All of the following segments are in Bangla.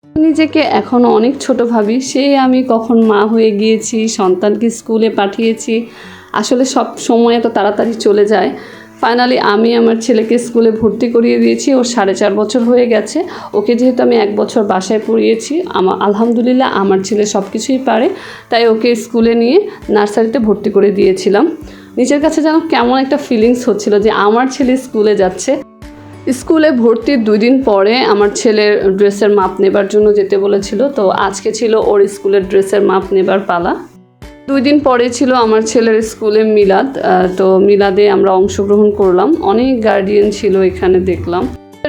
নিজেকে এখনও অনেক ছোট ভাবি, সেই আমি কখন মা হয়ে গিয়েছি, সন্তানকে স্কুলে পাঠিয়েছি। আসলে সব সময় এত তাড়াতাড়ি চলে যায়। ফাইনালি আমি আমার ছেলেকে স্কুলে ভর্তি করিয়ে দিয়েছি। ওর 4.5 বছর হয়ে গেছে। ওকে যেহেতু আমি 1 বছর বাসায় পড়িয়েছি, আলহামদুলিল্লাহ আমার ছেলে সব কিছুই পারে, তাই ওকে স্কুলে নিয়ে নার্সারিতে ভর্তি করে দিয়েছিলাম। নিজের কাছে যেন কেমন একটা ফিলিংস হচ্ছিল যে আমার ছেলে স্কুলে যাচ্ছে। স্কুলে ভর্তির 2 দিন পরে আমার ছেলের ড্রেসের মাপ নেবার জন্য যেতে বলেছিল। তো আজকে ছিল ওর স্কুলের ড্রেসের মাপ নেবার পালা। 2 দিন পরে ছিল আমার ছেলের স্কুলে মিলাদ। তো মিলাদে আমরা অংশগ্রহণ করলাম। অনেক গার্ডিয়ান ছিল এখানে দেখলাম।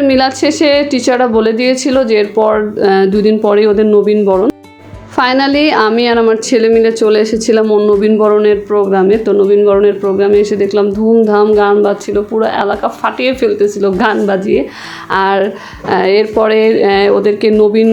মিলাদ শেষে টিচাররা বলে দিয়েছিল যে এরপর 2 দিন পরেই ওদের নবীনবরণ। ফাইনালি আমি আর আমার ছেলে মিলে চলে এসেছিলাম ওর নবীনবরণের প্রোগ্রামে। তো নবীনবরণের প্রোগ্রামে এসে দেখলাম ধুমধাম গান বাজছিল, পুরো এলাকা ফাটিয়ে ফেলতেছিল গান বাজিয়ে। আর এরপরে ওদেরকে নবীন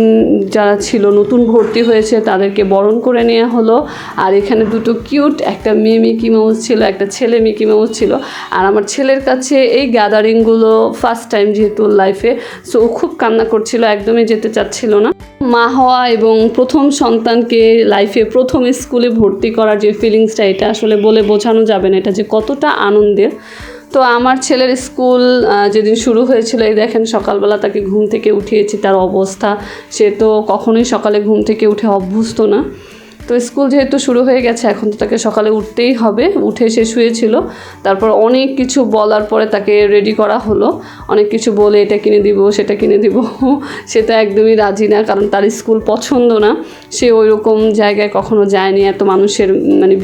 যারা ছিল, নতুন ভর্তি হয়েছে, তাদেরকে বরণ করে নেওয়া হলো। আর এখানে 2টো কিউট, একটা মেয়ে মিকি মাউস ছিল, একটা ছেলে মিকি মাউস ছিল। আর আমার ছেলের কাছে এই গ্যাদারিংগুলো ফার্স্ট টাইম যেহেতু লাইফে, সো ও খুব কান্না করছিল, একদমই যেতে চাচ্ছিল না। মা হওয়া এবং প্রথম সন্তানকে লাইফে প্রথম স্কুলে ভর্তি করার যে ফিলিংসটা, এটা আসলে বলে বোঝানো যাবে না এটা যে কতটা আনন্দের। তো আমার ছেলের স্কুল যেদিন শুরু হয়েছিল, এই দেখেন সকালবেলা তাকে ঘুম থেকে উঠিয়েছি, তার অবস্থা, সে তো কখনোই সকালে ঘুম থেকে উঠে অভ্যস্ত না। তো স্কুল যেহেতু শুরু হয়ে গেছে, এখন তো তাকে সকালে উঠতেই হবে। উঠে সে শুয়েছিল, তারপর অনেক কিছু বলার পরে তাকে রেডি করা হলো। অনেক কিছু বলে এটা কিনে দিব, সেটা কিনে দিব, সেটা একদমই রাজি না, কারণ তার স্কুল পছন্দ না। সে ওই রকম জায়গায় কখনো যায়নি, এত মানুষের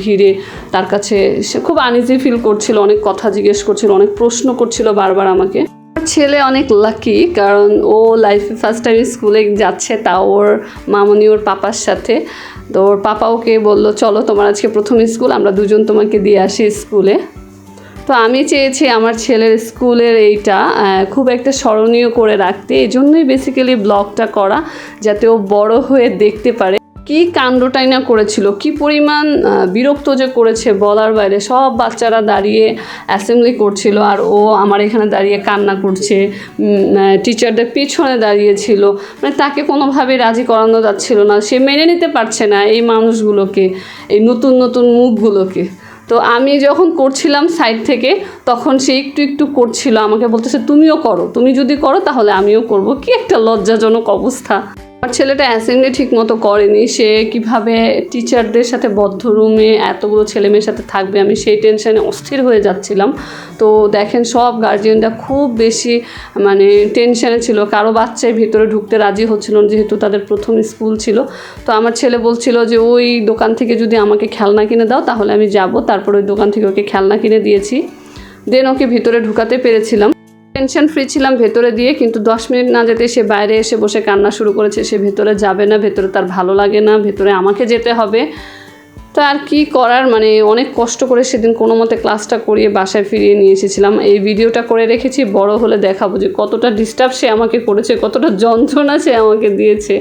ভিড়ে তার কাছে সে খুব আনইজি ফিল করছিল, অনেক কথা জিজ্ঞেস করছিল, অনেক প্রশ্ন করছিল বারবার আমাকে। ছেলে অনেক লাকি, কারণ ও লাইফে ফার্স্ট টাইম স্কুলে যাচ্ছে, তা ওর মামনি ওর পাপার সাথে। তো ওর পাপা ওকে বললো, চলো তোমার আজকে প্রথম স্কুল, আমরা দুজন তোমাকে দিয়ে আসি স্কুলে। তো আমি চেয়েছি আমার ছেলের স্কুলের এইটা খুব একটা স্মরণীয় করে রাখতে, এই জন্যই বেসিক্যালি ব্লগটা করা, যাতে ও বড় হয়ে দেখতে পারে কি কাণ্ডটাই না করেছিল, কি পরিমাণ বিরক্ত যে করেছে বলার বাইরে। সব বাচ্চারা দাঁড়িয়ে অ্যাসেম্বলি করছিল, আর ও আমার এখানে দাঁড়িয়ে কান্না করছে, টিচারদের পিছনে দাঁড়িয়েছিল। তাকে কোনোভাবে রাজি করানো যাচ্ছিল না, সে মেনে নিতে পারছে না এই মানুষগুলোকে, এই নতুন নতুন মুখগুলোকে। তো আমি যখন করছিলাম সাইড থেকে, তখন সে একটু একটু করছিল, আমাকে বলতেছে তুমিও করো, তুমি যদি করো তাহলে আমিও করব। কি একটা লজ্জাজনক অবস্থা। আমার ছেলেটা অ্যাসেম্বলি ঠিক মতো করেনি, সে কিভাবে টিচারদের সাথে বদ্ধ রুমে এতগুলো ছেলেমেয়ের সাথে থাকবে, আমি সেই টেনশনে অস্থির হয়ে যাচ্ছিলাম। তো দেখেন সব গার্জিয়ানরা খুব বেশি টেনশনে ছিল, কারো বাচ্চাই ভিতরে ঢুকতে রাজি হচ্ছিল না, যেহেতু তাদের প্রথম স্কুল ছিল। তো আমার ছেলে বলছিল যে ওই দোকান থেকে যদি আমাকে খেলনা কিনে দাও তাহলে আমি যাব। তারপর ওই দোকান থেকে ওকে খেলনা কিনে দিয়েছি, দেন ওকে ভিতরে ঢুকাতে পেরেছিলাম। টেনশন ফ্রি ছিলাম ভেতরে দিয়ে, কিন্তু 10 মিনিট না যেতে সে বাইরে এসে বসে কান্না শুরু করেছে। সে ভেতরে যাবে না, ভেতরে তার ভালো লাগে না, ভেতরে আমাকে যেতে হবে। তো আর কি করার, অনেক কষ্ট করে সেদিন কোনো মতে ক্লাসটা করিয়ে বাসায় ফিরিয়ে নিয়ে এসেছিলাম। এই ভিডিওটা করে রেখেছি, বড় হলে দেখাবো যে কতটা ডিস্টার্ব সে আমাকে করেছে, কতটা যন্ত্রণা সে আমাকে দিয়েছে।